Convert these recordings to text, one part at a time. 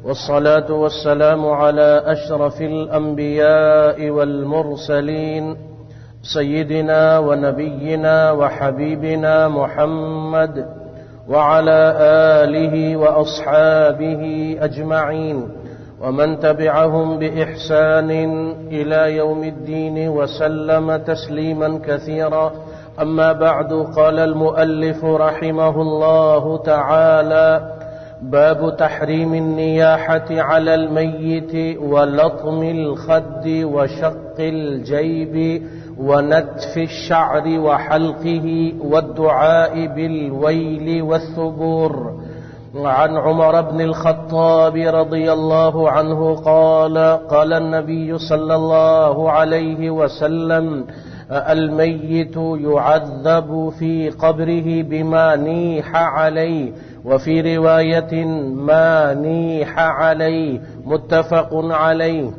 والصلاة والسلام على أشرف الأنبياء والمرسلين سيدنا ونبينا وحبيبنا محمد وعلى آله وأصحابه أجمعين ومن تبعهم بإحسان إلى يوم الدين وسلم تسليما كثيرا. أما بعد، قال المؤلف رحمه الله تعالى: باب تحريم النياحة على الميت ولطم الخد وشق الجيب ونتف الشعر وحلقه والدعاء بالويل والثبور. عن عمر بن الخطاب رضي الله عنه قال: قال النبي صلى الله عليه وسلم: الميت يعذب في قبره بما نيح عليه، وفي رواية ما نيح عليه، متفق عليه.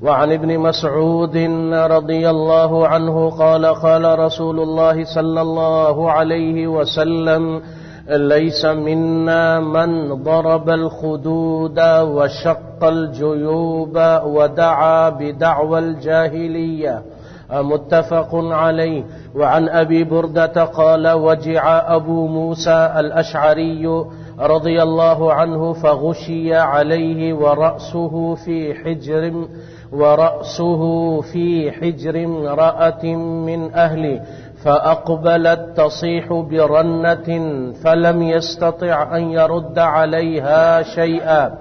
وعن ابن مسعود رضي الله عنه قال: قال رسول الله صلى الله عليه وسلم: ليس منا من ضرب الخدود وشق الجيوب ودعا بدعوى الجاهلية، متفق عليه. وعن أبي بردة قال: وجع أبو موسى الأشعري رضي الله عنه فغشي عليه ورأسه في حجر امرأة من أهله، فأقبلت تصيح برنة فلم يستطع أن يرد عليها شيئا،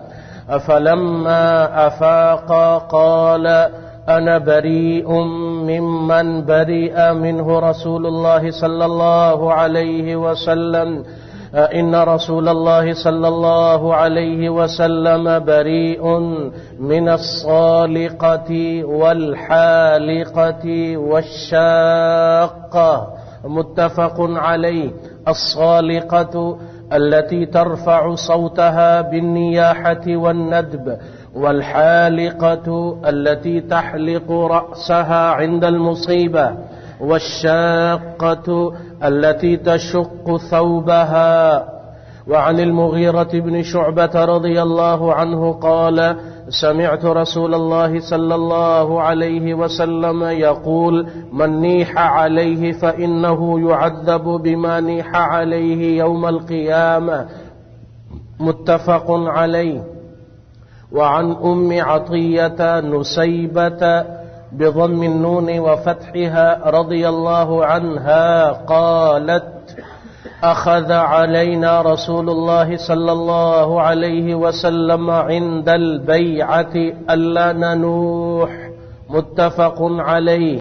فلما أفاق قال: أنا بريء ممن برئ منه رسول الله صلى الله عليه وسلم، إن رسول الله صلى الله عليه وسلم بريء من الصالقة والحالقة والشاقة، متفق عليه. الصالقة التي ترفع صوتها بالنياحة والندب، والحالقة التي تحلق رأسها عند المصيبة، والشاقة التي تشق ثوبها. وعن المغيرة بن شعبة رضي الله عنه قال: سمعت رسول الله صلى الله عليه وسلم يقول: من نيح عليه فإنه يعذب بما نيح عليه يوم القيامة، متفق عليه. وعن أم عطية نسيبة بضم النون وفتحها رضي الله عنها قالت: أخذ علينا رسول الله صلى الله عليه وسلم عند البيعة ألا ننوح، متفق عليه.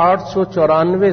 894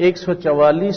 144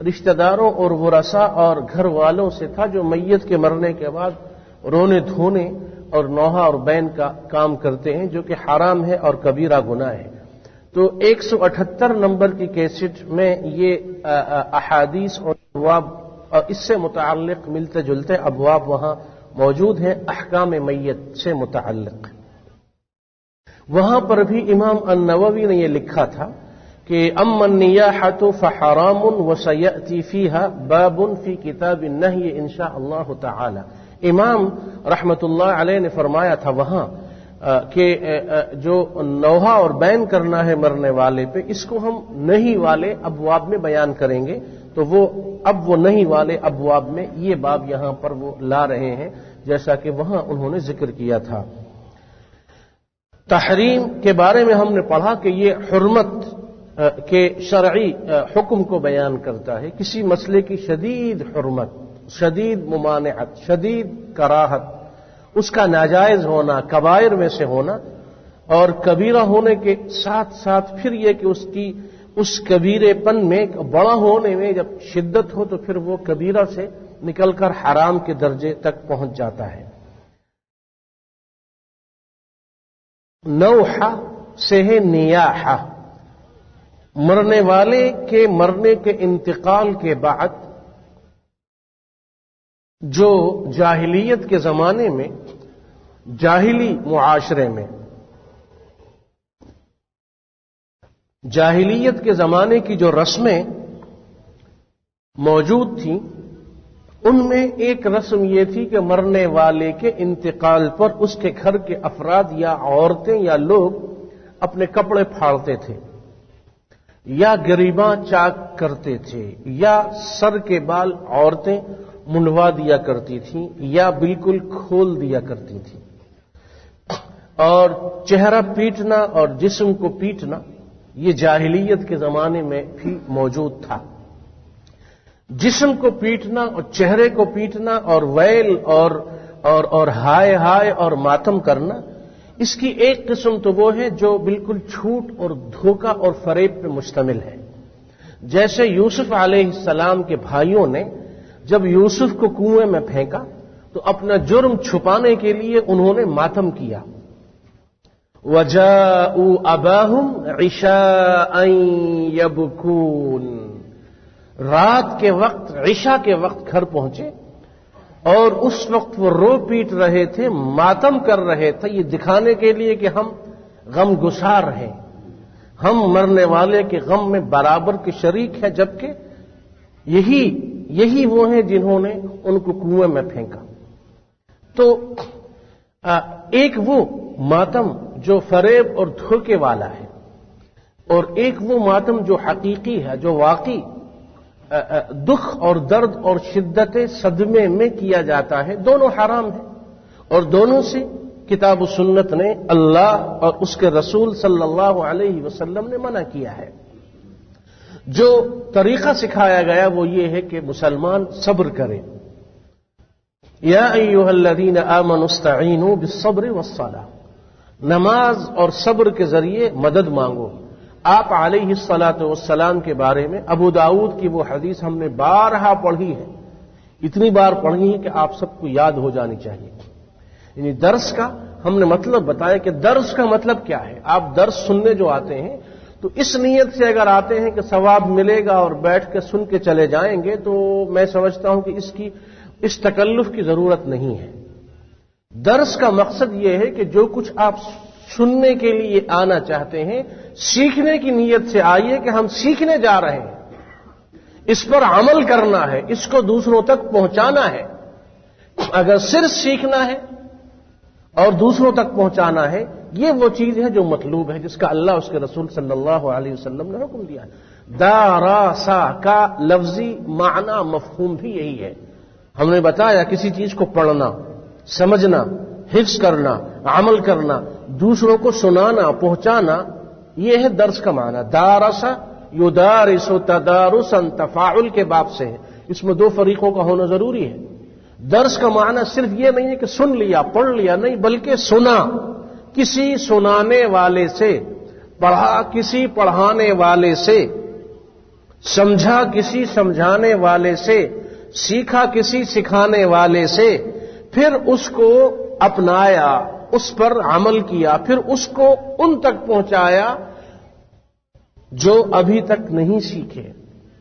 رشتہ داروں اور ورثا اور گھر والوں سے تھا جو میت کے مرنے کے بعد رونے دھونے اور نوحہ اور بین کا کام کرتے ہیں، جو کہ حرام ہے اور کبیرہ گناہ ہے۔ تو 178 نمبر کی کیسٹ میں یہ احادیث اور ابواب اور اس سے متعلق ملتے جلتے ابواب وہاں موجود ہیں، احکام میت سے متعلق۔ وہاں پر بھی امام النووی نے یہ لکھا تھا کہ اما النیاحۃ فحرام وسیأتی فیہا باب فی کتاب النہی انشاء اللہ تعالی۔ امام رحمت اللہ علیہ نے فرمایا تھا وہاں کہ جو نوحہ اور بین کرنا ہے مرنے والے پہ، اس کو ہم نہیں والے ابواب میں بیان کریں گے، تو وہ نہیں والے ابواب میں یہ باب یہاں پر وہ لا رہے ہیں، جیسا کہ وہاں انہوں نے ذکر کیا تھا۔ تحریم کے بارے میں ہم نے پڑھا کہ یہ حرمت کے شرعی حکم کو بیان کرتا ہے، کسی مسئلے کی شدید حرمت، شدید ممانعت، شدید کراہت، اس کا ناجائز ہونا، کبائر میں سے ہونا، اور کبیرہ ہونے کے ساتھ ساتھ پھر یہ کہ اس کبیرے پن میں بڑا ہونے میں جب شدت ہو تو پھر وہ کبیرہ سے نکل کر حرام کے درجے تک پہنچ جاتا ہے۔ نوحہ سے ہے نیاحہ، مرنے والے کے مرنے کے انتقال کے بعد جو جاہلیت کے زمانے میں، جاہلی معاشرے میں، جاہلیت کے زمانے کی جو رسمیں موجود تھیں، ان میں ایک رسم یہ تھی کہ مرنے والے کے انتقال پر اس کے گھر کے افراد یا عورتیں یا لوگ اپنے کپڑے پھاڑتے تھے، یا گریباں چاک کرتے تھے، یا سر کے بال عورتیں منڈوا دیا کرتی تھیں یا بالکل کھول دیا کرتی تھیں، اور چہرہ پیٹنا اور جسم کو پیٹنا یہ جاہلیت کے زمانے میں بھی موجود تھا۔ جسم کو پیٹنا اور چہرے کو پیٹنا اور ویل اور ہائے ہائے اور ماتم کرنا، اس کی ایک قسم تو وہ ہے جو بالکل جھوٹ اور دھوکہ اور فریب پہ مشتمل ہے۔ جیسے یوسف علیہ السلام کے بھائیوں نے جب یوسف کو کنویں میں پھینکا تو اپنا جرم چھپانے کے لیے انہوں نے ماتم کیا۔ وَجَاءُوا أَبَاهُمْ عِشَاءً يَبْكُونَ، رات کے وقت، عشاء کے وقت گھر پہنچے اور اس وقت وہ رو پیٹ رہے تھے، ماتم کر رہے تھے، یہ دکھانے کے لیے کہ ہم غم گسار ہیں، ہم مرنے والے کے غم میں برابر کے شریک ہیں، جبکہ یہی وہ ہیں جنہوں نے ان کو کنویں میں پھینکا۔ تو ایک وہ ماتم جو فریب اور دھوکے والا ہے، اور ایک وہ ماتم جو حقیقی ہے، جو واقعی دکھ اور درد اور شدت صدمے میں کیا جاتا ہے، دونوں حرام ہیں، اور دونوں سے کتاب و سنت نے، اللہ اور اس کے رسول صلی اللہ علیہ وسلم نے منع کیا ہے۔ جو طریقہ سکھایا گیا وہ یہ ہے کہ مسلمان صبر کرے۔ یا ایھا الذین آمنوا استعینوا بالصبر والصلاۃ، نماز اور صبر کے ذریعے مدد مانگو۔ آپ علیہ الصلاۃ والسلام کے بارے میں ابو داؤد کی وہ حدیث ہم نے بارہا پڑھی ہے، اتنی بار پڑھی ہے کہ آپ سب کو یاد ہو جانی چاہیے۔ یعنی درس کا ہم نے مطلب بتایا کہ درس کا مطلب کیا ہے۔ آپ درس سننے جو آتے ہیں تو اس نیت سے اگر آتے ہیں کہ ثواب ملے گا اور بیٹھ کے سن کے چلے جائیں گے، تو میں سمجھتا ہوں کہ اس تکلف کی ضرورت نہیں ہے۔ درس کا مقصد یہ ہے کہ جو کچھ آپ سننے کے لیے آنا چاہتے ہیں، سیکھنے کی نیت سے آئیے کہ ہم سیکھنے جا رہے ہیں، اس پر عمل کرنا ہے، اس کو دوسروں تک پہنچانا ہے۔ اگر صرف سیکھنا ہے اور دوسروں تک پہنچانا ہے، یہ وہ چیز ہے جو مطلوب ہے، جس کا اللہ اس کے رسول صلی اللہ علیہ وسلم نے حکم دیا ہے۔ داراسا کا لفظی معنی مفہوم بھی یہی ہے۔ ہم نے بتایا کسی چیز کو پڑھنا، سمجھنا، حفظ کرنا، عمل کرنا، دوسروں کو سنانا، پہنچانا، یہ ہے درس کا معنی۔ دارسا یدارس تدارسا تفاعل کے باب سے ہے، اس میں دو فریقوں کا ہونا ضروری ہے۔ درس کا معنی صرف یہ نہیں ہے کہ سن لیا، پڑھ لیا، نہیں، بلکہ سنا، کسی سنانے والے سے، پڑھا کسی پڑھانے والے سے، سمجھا کسی سمجھانے والے سے، سیکھا کسی سکھانے والے سے، پھر اس کو اپنایا، اس پر عمل کیا، پھر اس کو ان تک پہنچایا جو ابھی تک نہیں سیکھے،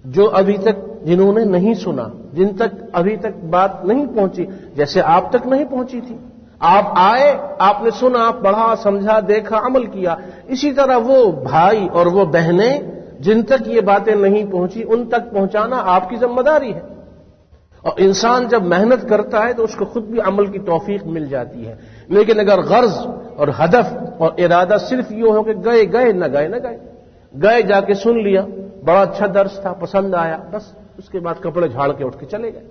جو ابھی تک جنہوں نے نہیں سنا، جن تک ابھی تک بات نہیں پہنچی، جیسے آپ تک نہیں پہنچی تھی۔ آپ آئے، آپ نے سنا، پڑھا، سمجھا، دیکھا، عمل کیا۔ اسی طرح وہ بھائی اور وہ بہنیں جن تک یہ باتیں نہیں پہنچی، ان تک پہنچانا آپ کی ذمہ داری ہے۔ اور انسان جب محنت کرتا ہے تو اس کو خود بھی عمل کی توفیق مل جاتی ہے، لیکن اگر غرض اور ہدف اور ارادہ صرف یہ ہو کہ گئے نہ گئے جا کے سن لیا، بڑا اچھا درس تھا، پسند آیا، بس اس کے بعد کپڑے جھاڑ کے اٹھ کے چلے گئے،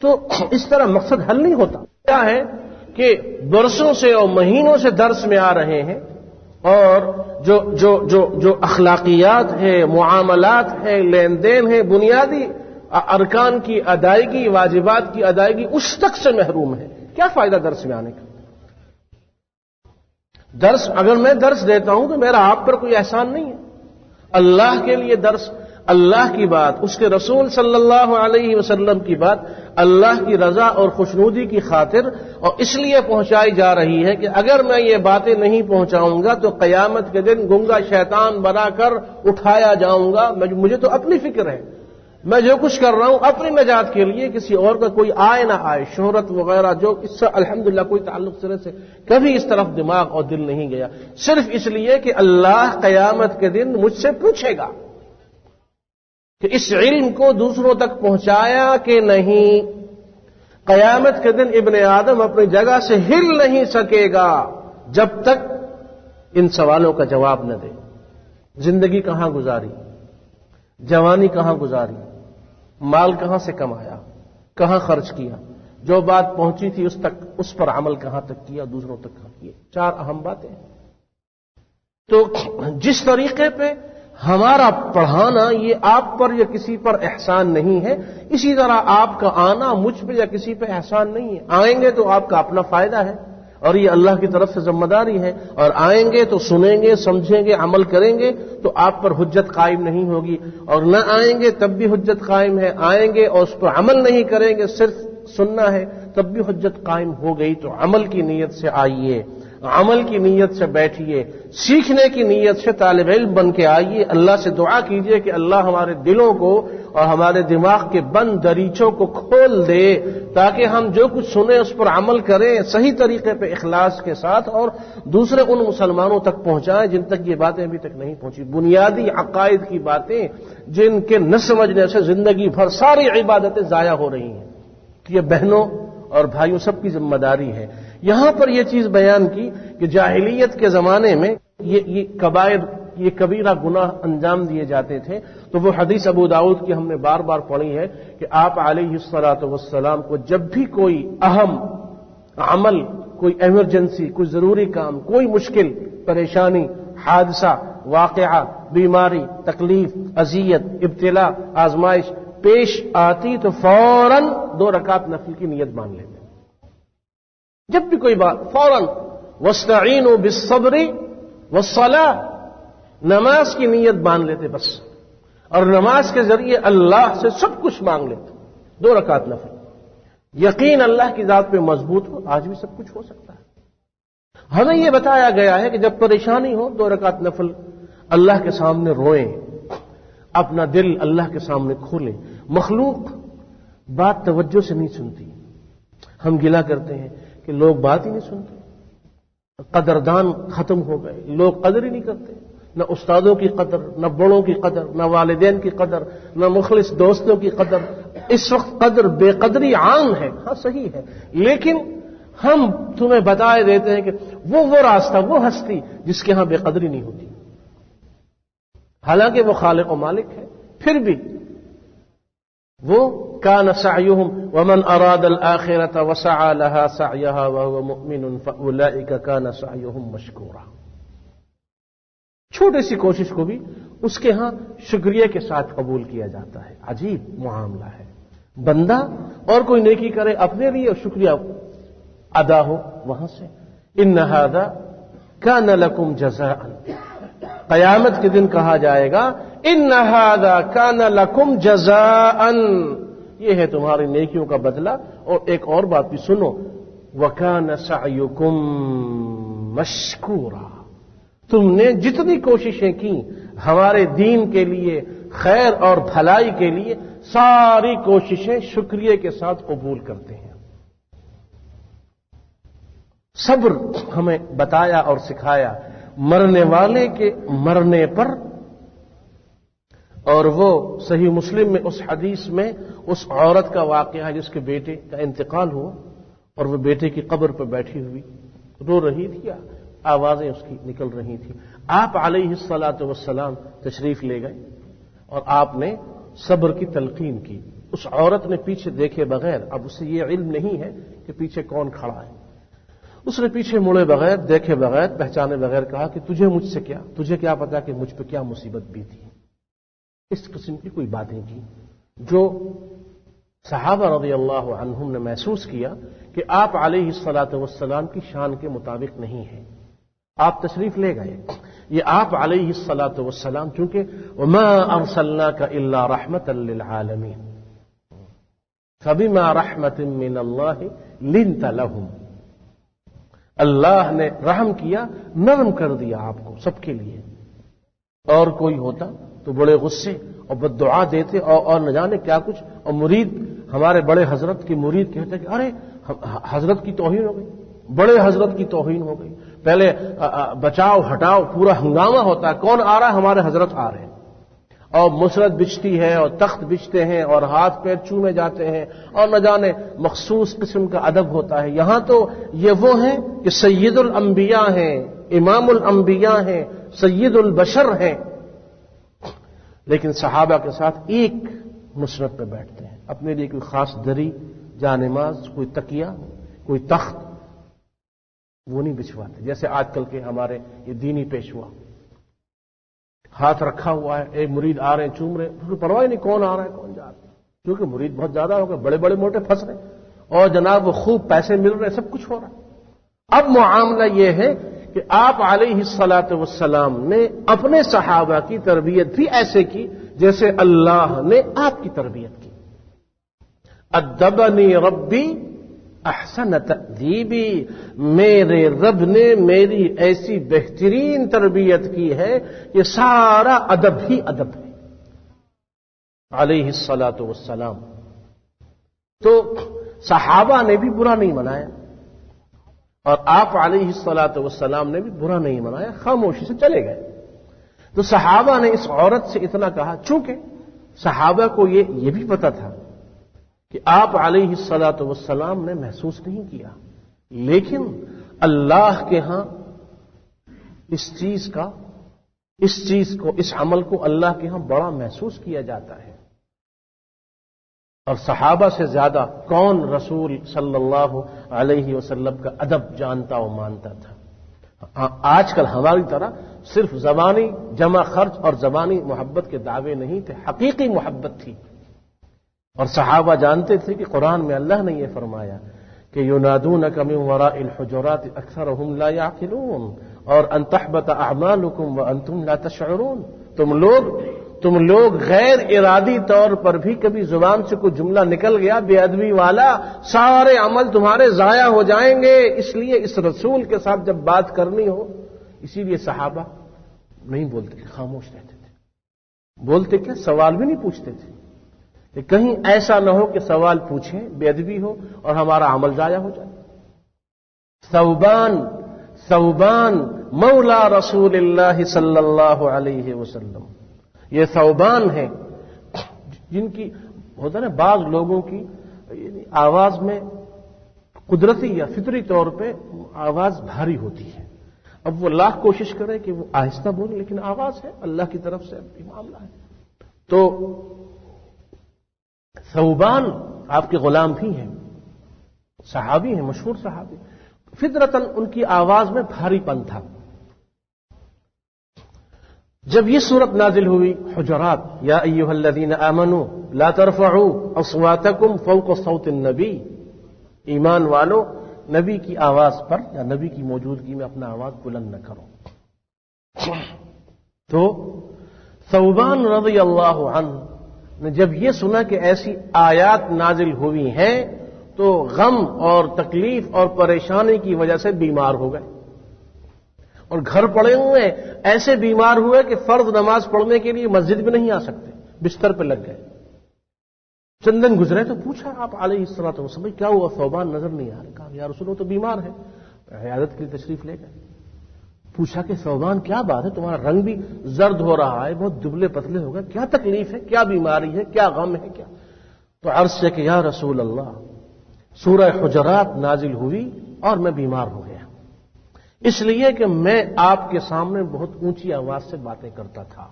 تو اس طرح مقصد حل نہیں ہوتا۔ کیا ہے کہ برسوں سے اور مہینوں سے درس میں آ رہے ہیں، اور جو اخلاقیات ہے، معاملات ہے، لین دین ہے، بنیادی ارکان کی ادائیگی، واجبات کی ادائیگی اس تک سے محروم ہے، کیا فائدہ درس میں آنے کا؟ درس اگر میں درس دیتا ہوں تو میرا آپ پر کوئی احسان نہیں ہے۔ اللہ کے لیے درس، اللہ کی بات، اس کے رسول صلی اللہ علیہ وسلم کی بات اللہ کی رضا اور خوشنودی کی خاطر اور اس لیے پہنچائی جا رہی ہے کہ اگر میں یہ باتیں نہیں پہنچاؤں گا تو قیامت کے دن گنگا شیطان بنا کر اٹھایا جاؤں گا۔ مجھے تو اپنی فکر ہے، میں جو کچھ کر رہا ہوں اپنی نجات کے لیے، کسی اور کا کوئی آئے نہ آئے، شہرت وغیرہ جو اس سے الحمدللہ کوئی تعلق سرے سے کبھی اس طرف دماغ اور دل نہیں گیا، صرف اس لیے کہ اللہ قیامت کے دن مجھ سے پوچھے گا کہ اس علم کو دوسروں تک پہنچایا کہ نہیں۔ قیامت کے دن ابن آدم اپنی جگہ سے ہل نہیں سکے گا جب تک ان سوالوں کا جواب نہ دے۔ زندگی کہاں گزاری، جوانی کہاں گزاری، مال کہاں سے کمایا، کہاں خرچ کیا، جو بات پہنچی تھی اس پر عمل کہاں تک کیا، دوسروں تک کہاں کیا، چار اہم باتیں۔ تو جس طریقے پہ ہمارا پڑھانا یہ آپ پر یا کسی پر احسان نہیں ہے، اسی طرح آپ کا آنا مجھ پہ یا کسی پہ احسان نہیں ہے۔ آئیں گے تو آپ کا اپنا فائدہ ہے اور یہ اللہ کی طرف سے ذمہ داری ہے، اور آئیں گے تو سنیں گے، سمجھیں گے، عمل کریں گے تو آپ پر حجت قائم نہیں ہوگی، اور نہ آئیں گے تب بھی حجت قائم ہے، آئیں گے اور اس پر عمل نہیں کریں گے، صرف سننا ہے تب بھی حجت قائم ہو گئی۔ تو عمل کی نیت سے آئیے، عمل کی نیت سے بیٹھیے، سیکھنے کی نیت سے طالب علم بن کے آئیے، اللہ سے دعا کیجئے کہ اللہ ہمارے دلوں کو اور ہمارے دماغ کے بند دریچوں کو کھول دے تاکہ ہم جو کچھ سنیں اس پر عمل کریں صحیح طریقے پہ اخلاص کے ساتھ، اور دوسرے ان مسلمانوں تک پہنچائیں جن تک یہ باتیں ابھی تک نہیں پہنچی، بنیادی عقائد کی باتیں جن کے نہ سمجھنے سے زندگی بھر ساری عبادتیں ضائع ہو رہی ہیں۔ یہ بہنوں اور بھائیوں سب کی ذمہ داری ہے۔ یہاں پر یہ چیز بیان کی کہ جاہلیت کے زمانے میں یہ کبیرہ گناہ انجام دیے جاتے تھے، تو وہ حدیث ابو داؤد کی ہم نے بار بار پڑھی ہے کہ آپ علیہ الصلاۃ والسلام کو جب بھی کوئی اہم عمل، کوئی ایمرجنسی، کوئی ضروری کام، کوئی مشکل، پریشانی، حادثہ، واقعہ، بیماری، تکلیف، اذیت، ابتلا، آزمائش پیش آتی تو فوراً 2 رکعت نفل کی نیت مان لیتے۔ جب بھی کوئی بات فوراً وَاسْتَعِينُوا بِالصَّبْرِ وَالصَّلَاةِ، نماز کی نیت مان لیتے بس، اور نماز کے ذریعے اللہ سے سب کچھ مانگ لیتے۔ 2 رکعت نفل، یقین اللہ کی ذات پہ مضبوط ہو، آج بھی سب کچھ ہو سکتا ہے۔ ہمیں یہ بتایا گیا ہے کہ جب پریشانی ہو 2 رکعت نفل اللہ کے سامنے روئیں، اپنا دل اللہ کے سامنے کھولیں۔ مخلوق بات توجہ سے نہیں سنتی، ہم گلہ کرتے ہیں کہ لوگ بات ہی نہیں سنتے، قدردان ختم ہو گئے، لوگ قدر ہی نہیں کرتے، نہ استادوں کی قدر، نہ بڑوں کی قدر، نہ والدین کی قدر، نہ مخلص دوستوں کی قدر۔ اس وقت قدر بے قدری عام ہے، ہاں صحیح ہے، لیکن ہم تمہیں بتائے دیتے ہیں کہ وہ راستہ، وہ ہستی جس کے ہاں بے قدری نہیں ہوتی، حالانکہ وہ خالق و مالک ہے، پھر بھی وہ كان سعيهم ومن أراد الآخرة وسعى لها سعيها وهو مؤمن فأولئك كان سعيهم مشكورا۔ چھوٹی سی کوشش کو بھی اس کے ہاں شکریہ کے ساتھ قبول کیا جاتا ہے۔ عجیب معاملہ ہے، بندہ اور کوئی نیکی کرے اپنے لیے اور شکریہ ادا ہو وہاں سے۔ ان هذا كان لكم جزاء، قیامت کے دن کہا جائے گا ان ھذا کان لکم جزاء، یہ ہے تمہاری نیکیوں کا بدلہ۔ اور ایک اور بات بھی سنو، وکان سعیکم مشکورا، تم نے جتنی کوششیں کی ہمارے دین کے لیے، خیر اور بھلائی کے لیے، ساری کوششیں شکریہ کے ساتھ قبول کرتے ہیں۔ صبر ہمیں بتایا اور سکھایا، مرنے والے کے مرنے پر، اور وہ صحیح مسلم میں اس حدیث میں اس عورت کا واقعہ ہے جس کے بیٹے کا انتقال ہوا اور وہ بیٹے کی قبر پر بیٹھی ہوئی رو رہی تھی، آوازیں اس کی نکل رہی تھیں۔ آپ علیہ الصلاۃ والسلام تشریف لے گئے اور آپ نے صبر کی تلقین کی۔ اس عورت نے پیچھے دیکھے بغیر، اب اسے یہ علم نہیں ہے کہ پیچھے کون کھڑا ہے، اس نے پیچھے مڑے بغیر، دیکھے بغیر، پہچانے بغیر کہا کہ تجھے مجھ سے کیا، تجھے کیا پتا کہ مجھ پہ کیا مصیبت بیتی ہے۔ اس قسم کی کوئی باتیں کی جو صحابہ رضی اللہ عنہم نے محسوس کیا کہ آپ علیہ الصلاۃ والسلام کی شان کے مطابق نہیں ہے۔ آپ تشریف لے گئے، یہ آپ علیہ الصلاۃ والسلام چونکہ وما ارسلناک الا رحمۃ للعالمین فبما رحمۃ من اللہ لنت لهم، اللہ نے رحم کیا، نرم کر دیا آپ کو سب کے لیے۔ اور کوئی ہوتا تو بڑے غصے اور بددعا دیتے اور نہ جانے کیا کچھ، اور مرید ہمارے بڑے حضرت کی مرید کہتے کہ ارے حضرت کی توہین ہو گئی، بڑے حضرت کی توہین ہو گئی، پہلے بچاؤ ہٹاؤ پورا ہنگامہ ہوتا ہے، کون آ رہا ہے؟ ہمارے حضرت آ رہے ہیں، اور مسرت بچتی ہے اور تخت بچتے ہیں اور ہاتھ پیر چومے جاتے ہیں اور نہ جانے مخصوص قسم کا ادب ہوتا ہے۔ یہاں تو یہ وہ ہیں کہ سید الانبیاء ہیں، امام الانبیاء ہیں، سید البشر ہیں، لیکن صحابہ کے ساتھ ایک نصرت پہ بیٹھتے ہیں، اپنے لیے کوئی خاص دری، جانماز، کوئی تکیہ، کوئی تخت وہ نہیں بچھواتے جیسے آج کل کے ہمارے یہ دینی پیشوا، ہاتھ رکھا ہوا ہے، ایک مرید آ رہے ہیں چوم رہے ہیں، پرواہ نہیں کون آ رہا ہے کون جا رہا ہے، کیونکہ مرید بہت زیادہ ہو گئے، بڑے بڑے موٹے پھنس رہے ہیں اور جناب وہ خوب پیسے مل رہے ہیں، سب کچھ ہو رہا ہے۔ اب معاملہ یہ ہے کہ آپ علیہ الصلاۃ والسلام نے اپنے صحابہ کی تربیت بھی ایسے کی جیسے اللہ نے آپ کی تربیت کی۔ ادبنی ربی احسن تأدیبی، میرے رب نے میری ایسی بہترین تربیت کی ہے کہ سارا ادب ہی ادب ہے، علیہ الصلاۃ والسلام۔ تو صحابہ نے بھی برا نہیں منایا اور آپ علیہ الصلاۃ والسلام نے بھی برا نہیں منایا، خاموشی سے چلے گئے۔ تو صحابہ نے اس عورت سے اتنا کہا، چونکہ صحابہ کو یہ بھی پتا تھا کہ آپ علیہ الصلاۃ والسلام نے محسوس نہیں کیا، لیکن اللہ کے ہاں اس چیز کو اس عمل کو اللہ کے ہاں بڑا محسوس کیا جاتا ہے۔ اور صحابہ سے زیادہ کون رسول صلی اللہ علیہ وسلم کا ادب جانتا و مانتا تھا؟ آج کل ہماری طرح صرف زبانی جمع خرچ اور زبانی محبت کے دعوے نہیں تھے، حقیقی محبت تھی۔ اور صحابہ جانتے تھے کہ قرآن میں اللہ نے یہ فرمایا کہ ینادونک من وراء الحجرات اکثرهم لا یعقلون اور ان تحبط اعمالکم وانتم لا تشعرون، تم لوگ غیر ارادی طور پر بھی کبھی زبان سے کوئی جملہ نکل گیا بے ادبی والا، سارے عمل تمہارے ضائع ہو جائیں گے۔ اس لیے اس رسول کے ساتھ جب بات کرنی ہو، اسی لیے صحابہ نہیں بولتے تھے، خاموش رہتے تھے۔ بولتے کیا؟ سوال بھی نہیں پوچھتے تھے کہ کہیں ایسا نہ ہو کہ سوال پوچھیں، بے ادبی ہو اور ہمارا عمل ضائع ہو جائے۔ ثوبان مولا رسول اللہ صلی اللہ علیہ وسلم، یہ ثوبان ہیں جن کی ہوتا نا بعض لوگوں کی آواز میں قدرتی یا فطری طور پہ آواز بھاری ہوتی ہے، اب وہ لاکھ کوشش کرے کہ وہ آہستہ بولے لیکن آواز ہے اللہ کی طرف سے معاملہ ہے۔ تو ثوبان آپ کے غلام بھی ہیں، صحابی ہیں، مشہور صحابی، فطرتاً ان کی آواز میں بھاری پن تھا۔ جب یہ صورت نازل ہوئی حجرات، یا ایھا الذین آمنوا لا ترفعوا اصواتکم فوق صوت النبی، ایمان والو نبی کی آواز پر یا نبی کی موجودگی میں اپنا آواز بلند نہ کرو۔ تو ثوبان رضی اللہ عنہ نے جب یہ سنا کہ ایسی آیات نازل ہوئی ہیں تو غم اور تکلیف اور پریشانی کی وجہ سے بیمار ہو گئے، اور گھر پڑے ہوئے ایسے بیمار ہوئے کہ فرض نماز پڑھنے کے لیے مسجد میں نہیں آ سکتے، بستر پہ لگ گئے۔ چند دن گزرے تو پوچھا آپ علیہ الصلوۃ والسلام کیا ہوا، ثوبان نظر نہیں آ رہے، کہا یا رسول اللہ تو بیمار ہے، عیادت کے لیے تشریف لے گئے۔ پوچھا کہ ثوبان کیا بات ہے، تمہارا رنگ بھی زرد ہو رہا ہے، بہت دبلے پتلے ہو گئے، کیا تکلیف ہے، کیا بیماری ہے، کیا غم ہے، کیا؟ تو عرض کیا کہ یا رسول اللہ سورہ حجرات نازل ہوئی اور میں بیمار ہو گیا، اس لیے کہ میں آپ کے سامنے بہت اونچی آواز سے باتیں کرتا تھا،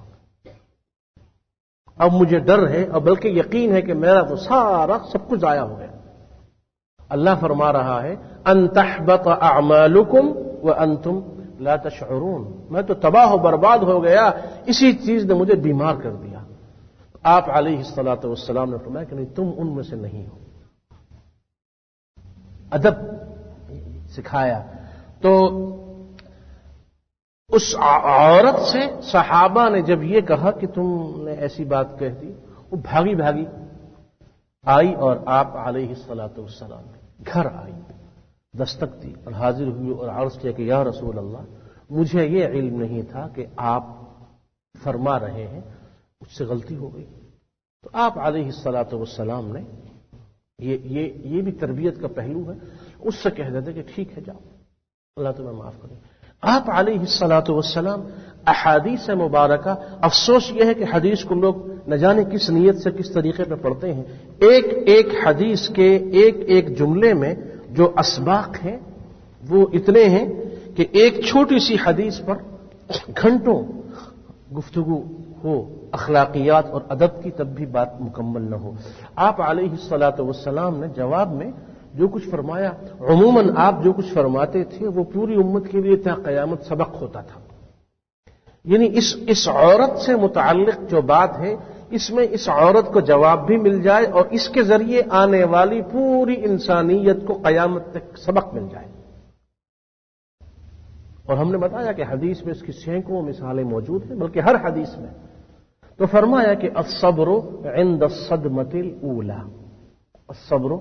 اب مجھے ڈر ہے اور بلکہ یقین ہے کہ میرا تو سارا سب کچھ ضائع ہو گیا۔ اللہ فرما رہا ہے ان تحبط اعمالکم وانتم لا تشعرون، میں تو تباہ و برباد ہو گیا، اسی چیز نے مجھے بیمار کر دیا۔ آپ علیہ الصلوۃ والسلام نے فرمایا کہ نہیں، تم ان میں سے نہیں ہو۔ ادب سکھایا۔ تو اس عورت سے صحابہ نے جب یہ کہا کہ تم نے ایسی بات کہہ دی، وہ بھاگی بھاگی آئی اور آپ علیہ الصلوۃ والسلام گھر آئی، دستک دی اور حاضر ہوئی اور عرض کیا کہ یا رسول اللہ مجھے یہ علم نہیں تھا کہ آپ فرما رہے ہیں، مجھ سے غلطی ہو گئی۔ تو آپ علیہ الصلوۃ والسلام نے یہ بھی تربیت کا پہلو ہے، اس سے کہہ دیتے کہ ٹھیک ہے جاؤ، اللہ تمہیں معاف کرے۔ آپ علیہ الصلوۃ والسلام احادیث مبارکہ، افسوس یہ ہے کہ حدیث کو لوگ نہ جانے کس نیت سے کس طریقے پہ پڑھتے ہیں، ایک ایک حدیث کے ایک ایک جملے میں جو اسباق ہیں وہ اتنے ہیں کہ ایک چھوٹی سی حدیث پر گھنٹوں گفتگو ہو، اخلاقیات اور ادب کی، تب بھی بات مکمل نہ ہو۔ آپ علیہ الصلوۃ والسلام نے جواب میں جو کچھ فرمایا، عموماً آپ جو کچھ فرماتے تھے وہ پوری امت کے لیے تا قیامت سبق ہوتا تھا۔ یعنی اس عورت سے متعلق جو بات ہے، اس میں اس عورت کو جواب بھی مل جائے اور اس کے ذریعے آنے والی پوری انسانیت کو قیامت تک سبق مل جائے۔ اور ہم نے بتایا کہ حدیث میں اس کی سینکڑوں مثالیں موجود ہیں، بلکہ ہر حدیث میں۔ تو فرمایا کہ الصبر عند الصدمۃ الاولی، الصبر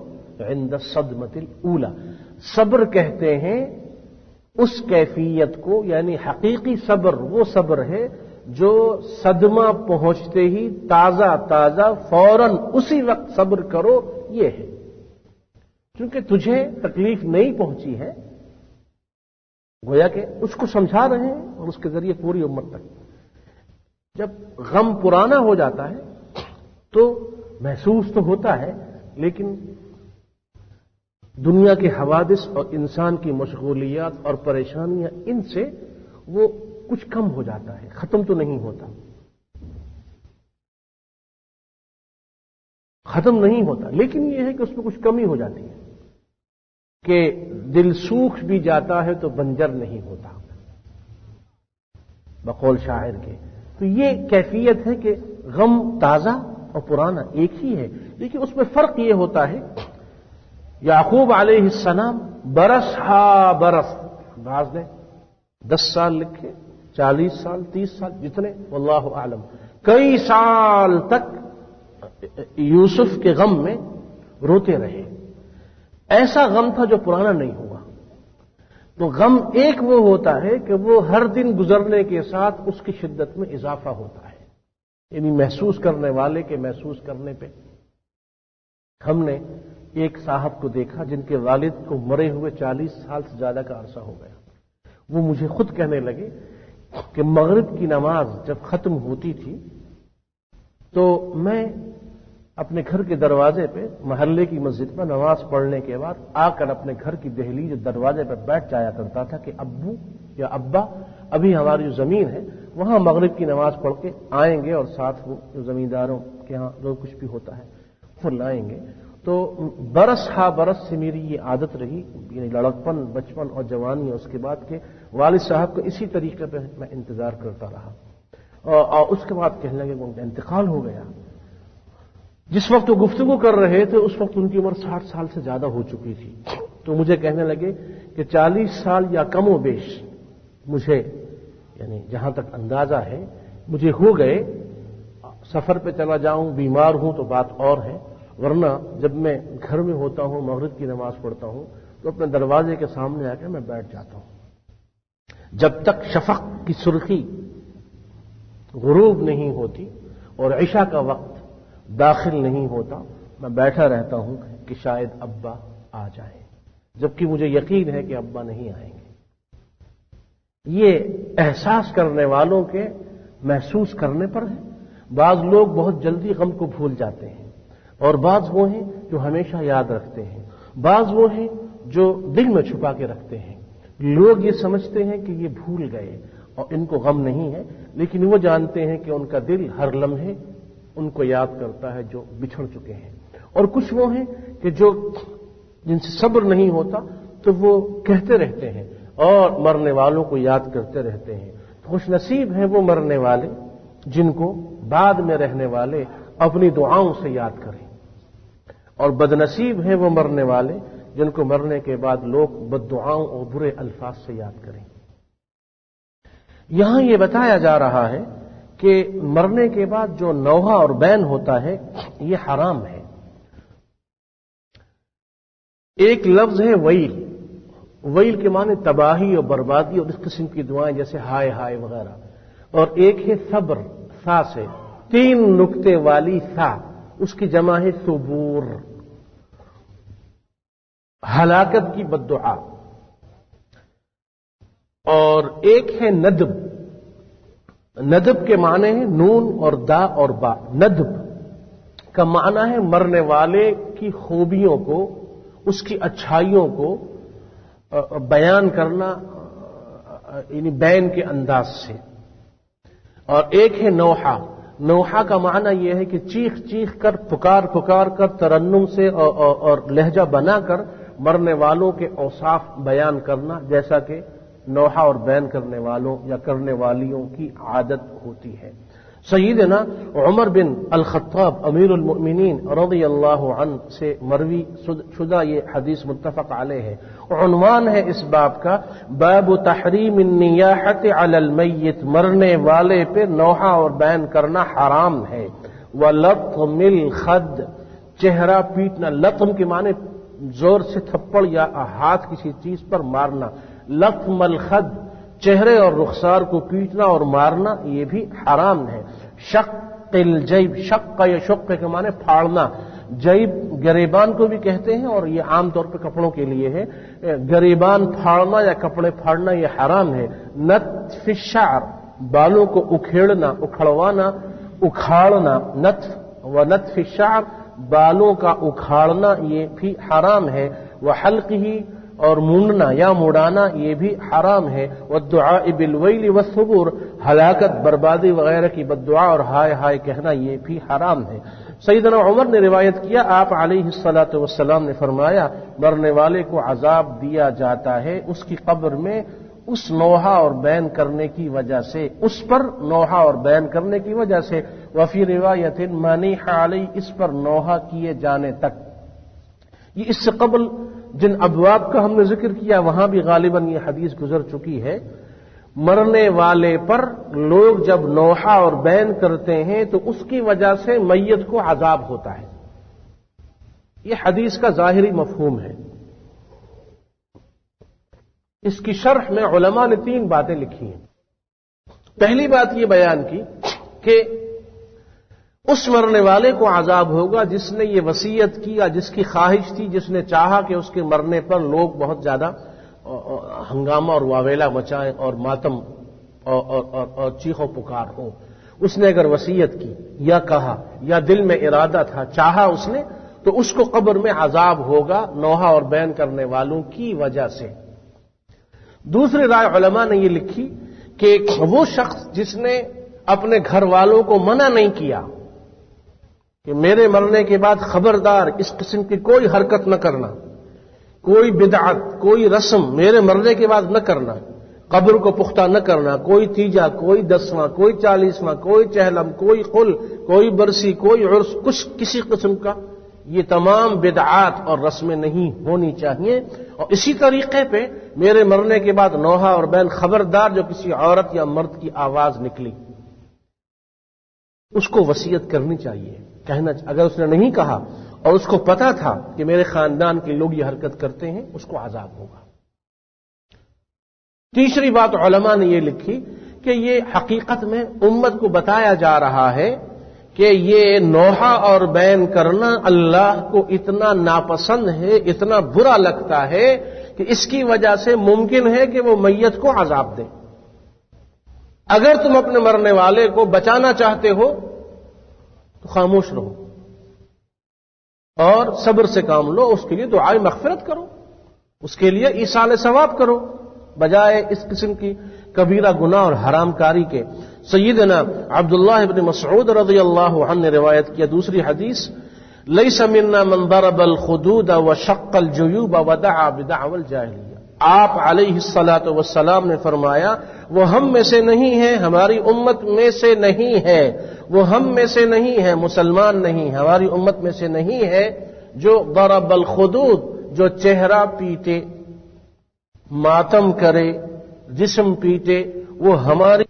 عند الصدمۃ الاولی، صبر کہتے ہیں اس کیفیت کو، یعنی حقیقی صبر وہ صبر ہے جو صدمہ پہنچتے ہی تازہ تازہ فوراً اسی وقت صبر کرو، یہ ہے۔ کیونکہ تجھے تکلیف نہیں پہنچی ہے، گویا کہ اس کو سمجھا رہے ہیں اور اس کے ذریعے پوری امت تک۔ جب غم پرانا ہو جاتا ہے تو محسوس تو ہوتا ہے، لیکن دنیا کے حوادث اور انسان کی مشغولیات اور پریشانیاں، ان سے وہ کچھ کم ہو جاتا ہے، ختم تو نہیں ہوتا، ختم نہیں ہوتا، لیکن یہ ہے کہ اس میں کچھ کمی ہو جاتی ہے کہ دل سوکھ بھی جاتا ہے تو بنجر نہیں ہوتا، بقول شاعر کے۔ تو یہ کیفیت ہے کہ غم تازہ اور پرانا ایک ہی ہے، لیکن اس میں فرق یہ ہوتا ہے، یعقوب علیہ السلام برس ہا برس، بعض نے 10 سال لکھے، 40 سال، 30 سال، جتنے واللہ اعلم، کئی سال تک یوسف کے غم میں روتے رہے۔ ایسا غم تھا جو پرانا نہیں ہوا۔ تو غم ایک وہ ہوتا ہے کہ وہ ہر دن گزرنے کے ساتھ اس کی شدت میں اضافہ ہوتا ہے، یعنی محسوس کرنے والے کے محسوس کرنے پہ۔ ہم نے ایک صاحب کو دیکھا جن کے والد کو مرے ہوئے 40 سال سے زیادہ کا عرصہ ہو گیا۔ وہ مجھے خود کہنے لگے کہ مغرب کی نماز جب ختم ہوتی تھی تو میں اپنے گھر کے دروازے پہ، محلے کی مسجد میں نماز پڑھنے کے بعد آ کر اپنے گھر کی دہلیز دروازے پہ بیٹھ جایا کرتا تھا کہ ابو یا ابا ابھی ہماری جو زمین ہے وہاں مغرب کی نماز پڑھ کے آئیں گے اور ساتھ وہ جو زمینداروں کے ہاں جو کچھ بھی ہوتا ہے وہ لائیں گے۔ تو برس ہا برس سے میری یہ عادت رہی، یعنی لڑکپن، بچپن اور جوانی، اور اس کے بعد کے والد صاحب کو اسی طریقے پہ میں انتظار کرتا رہا، اور اس کے بعد کہنے لگے ان کا انتقال ہو گیا۔ جس وقت وہ گفتگو کر رہے تھے اس وقت ان کی عمر 60 سال سے زیادہ ہو چکی تھی۔ تو مجھے کہنے لگے کہ 40 سال یا کم و بیش مجھے، یعنی جہاں تک اندازہ ہے، مجھے ہو گئے سفر پہ چلا جاؤں، بیمار ہوں تو بات اور ہے، ورنہ جب میں گھر میں ہوتا ہوں، مغرب کی نماز پڑھتا ہوں تو اپنے دروازے کے سامنے آ کے میں بیٹھ جاتا ہوں۔ جب تک شفق کی سرخی غروب نہیں ہوتی اور عشاء کا وقت داخل نہیں ہوتا، میں بیٹھا رہتا ہوں کہ شاید ابا آ جائیں، جبکہ مجھے یقین ہے کہ ابا نہیں آئیں گے۔ یہ احساس کرنے والوں کے محسوس کرنے پر ہے۔ بعض لوگ بہت جلدی غم کو بھول جاتے ہیں، اور بعض وہ ہیں جو ہمیشہ یاد رکھتے ہیں، بعض وہ ہیں جو دل میں چھپا کے رکھتے ہیں۔ لوگ یہ سمجھتے ہیں کہ یہ بھول گئے اور ان کو غم نہیں ہے، لیکن وہ جانتے ہیں کہ ان کا دل ہر لمحے ان کو یاد کرتا ہے جو بچھڑ چکے ہیں۔ اور کچھ وہ ہیں کہ جن سے صبر نہیں ہوتا تو وہ کہتے رہتے ہیں اور مرنے والوں کو یاد کرتے رہتے ہیں۔ خوش نصیب ہیں وہ مرنے والے جن کو بعد میں رہنے والے اپنی دعاؤں سے یاد کریں، اور بد نصیب ہیں وہ مرنے والے جن کو مرنے کے بعد لوگ بد دعاؤں اور برے الفاظ سے یاد کریں۔ یہاں یہ بتایا جا رہا ہے کہ مرنے کے بعد جو نوحہ اور بین ہوتا ہے یہ حرام ہے۔ ایک لفظ ہے ویل، ویل کے معنی تباہی اور بربادی اور اس قسم کی دعائیں جیسے ہائے ہائے وغیرہ، اور ایک ہے صبر، سا سے 3 نقطے والی سا، اس کی جمع ہے ثبور، ہلاکت کی بد دعا۔ اور ایک ہے ندب، ندب کے معنی ہے نون اور دا اور با۔ ندب کا معنی ہے مرنے والے کی خوبیوں کو، اس کی اچھائیوں کو بیان کرنا، یعنی بیان کے انداز سے۔ اور ایک ہے نوحہ، نوحہ کا معنی یہ ہے کہ چیخ چیخ کر، پکار پکار کر، ترنم سے اور لہجہ بنا کر مرنے والوں کے اوصاف بیان کرنا، جیسا کہ نوحہ اور بیان کرنے والوں یا کرنے والیوں کی عادت ہوتی ہے۔ سیدنا عمر بن الخطاب امیر المؤمنین رضی اللہ عنہ سے مروی شدہ یہ حدیث متفق علیہ ہے، عنوان ہے اس باب کا باب تحریم النیاحۃ علی المیت، مرنے والے پہ نوحہ اور بیان کرنا حرام ہے۔ ولطم الخد، چہرہ پیٹنا، لطم کے معنی زور سے تھپڑ یا ہاتھ کسی چیز پر مارنا، لطم الخد چہرے اور رخسار کو پیٹنا اور مارنا یہ بھی حرام ہے۔ شق الجیب، شق یا شق کے معنی پھاڑنا، جیب گریبان کو بھی کہتے ہیں اور یہ عام طور پہ کپڑوں کے لیے ہے، گریبان پھاڑنا یا کپڑے پھاڑنا یہ حرام ہے۔ نتف الشعر، بالوں کو اکھیڑنا، اکھڑوانا، اکھاڑنا، نتف و نتف الشعر، بالوں کا اکھاڑنا یہ بھی حرام ہے۔ وحلقہ، اور مونڈنا یا مڑانا یہ بھی حرام ہے۔ والدعاء بالویل والثبور، ہلاکت، بربادی وغیرہ کی بد دعا اور ہائے ہائے کہنا یہ بھی حرام ہے۔ سیدنا عمر نے روایت کیا، آپ علیہ الصلاۃ والسلام نے فرمایا مرنے والے کو عذاب دیا جاتا ہے اس کی قبر میں اس نوحہ اور بیان کرنے کی وجہ سے، اس پر نوحہ اور بیان کرنے کی وجہ سے، وفی روایت منیح علی، اس پر نوحہ کیے جانے تک۔ یہ اس سے قبل جن ابواب کا ہم نے ذکر کیا وہاں بھی غالباً یہ حدیث گزر چکی ہے۔ مرنے والے پر لوگ جب نوحہ اور بیان کرتے ہیں تو اس کی وجہ سے میت کو عذاب ہوتا ہے، یہ حدیث کا ظاہری مفہوم ہے۔ اس کی شرح میں علماء نے 3 باتیں لکھی ہیں۔ پہلی بات یہ بیان کی کہ اس مرنے والے کو عذاب ہوگا جس نے یہ وصیت کی یا جس کی خواہش تھی، جس نے چاہا کہ اس کے مرنے پر لوگ بہت زیادہ ہنگامہ اور واویلا مچائیں اور ماتم اور چیخ و پکار ہو۔ اس نے اگر وصیت کی یا کہا یا دل میں ارادہ تھا، چاہا اس نے، تو اس کو قبر میں عذاب ہوگا نوحہ اور بیان کرنے والوں کی وجہ سے۔ دوسری رائے علماء نے یہ لکھی کہ وہ شخص جس نے اپنے گھر والوں کو منع نہیں کیا کہ میرے مرنے کے بعد خبردار اس قسم کی کوئی حرکت نہ کرنا، کوئی بدعت، کوئی رسم میرے مرنے کے بعد نہ کرنا، قبر کو پختہ نہ کرنا، کوئی تیجا، کوئی 10واں، کوئی 40واں، کوئی چہلم، کوئی قل، کوئی برسی، کوئی عرس، کچھ کسی قسم کا، یہ تمام بدعات اور رسمیں نہیں ہونی چاہیے۔ اور اسی طریقے پہ میرے مرنے کے بعد نوحہ اور بیان، خبردار جو کسی عورت یا مرد کی آواز نکلی اس کو وصیت کرنی چاہیے. اگر اس نے نہیں کہا اور اس کو پتا تھا کہ میرے خاندان کے لوگ یہ حرکت کرتے ہیں، اس کو عذاب ہوگا. تیسری بات علماء نے یہ لکھی کہ یہ حقیقت میں امت کو بتایا جا رہا ہے کہ یہ نوحہ اور بین کرنا اللہ کو اتنا ناپسند ہے، اتنا برا لگتا ہے کہ اس کی وجہ سے ممکن ہے کہ وہ میت کو عذاب دے. اگر تم اپنے مرنے والے کو بچانا چاہتے ہو تو خاموش رہو اور صبر سے کام لو، اس کے لیے دعائے مغفرت کرو، اس کے لیے ایصال ثواب کرو، بجائے اس قسم کی کبیرہ گناہ اور حرام کاری کے. سیدنا عبداللہ ابن مسعود رضی اللہ عنہ نے روایت کیا دوسری حدیث، لیس منا من ضرب الخدود وشق الجیوب ودعا بدعوى الجاہلیہ. آپ علیہ الصلاۃ والسلام نے فرمایا وہ ہم میں سے نہیں ہے، ہماری امت میں سے نہیں ہے، وہ ہم میں سے نہیں ہے، مسلمان نہیں، ہماری امت میں سے نہیں ہے جو ضرب الخدود، جو چہرہ پیٹے، ماتم کرے، جسم پیٹے، وہ ہماری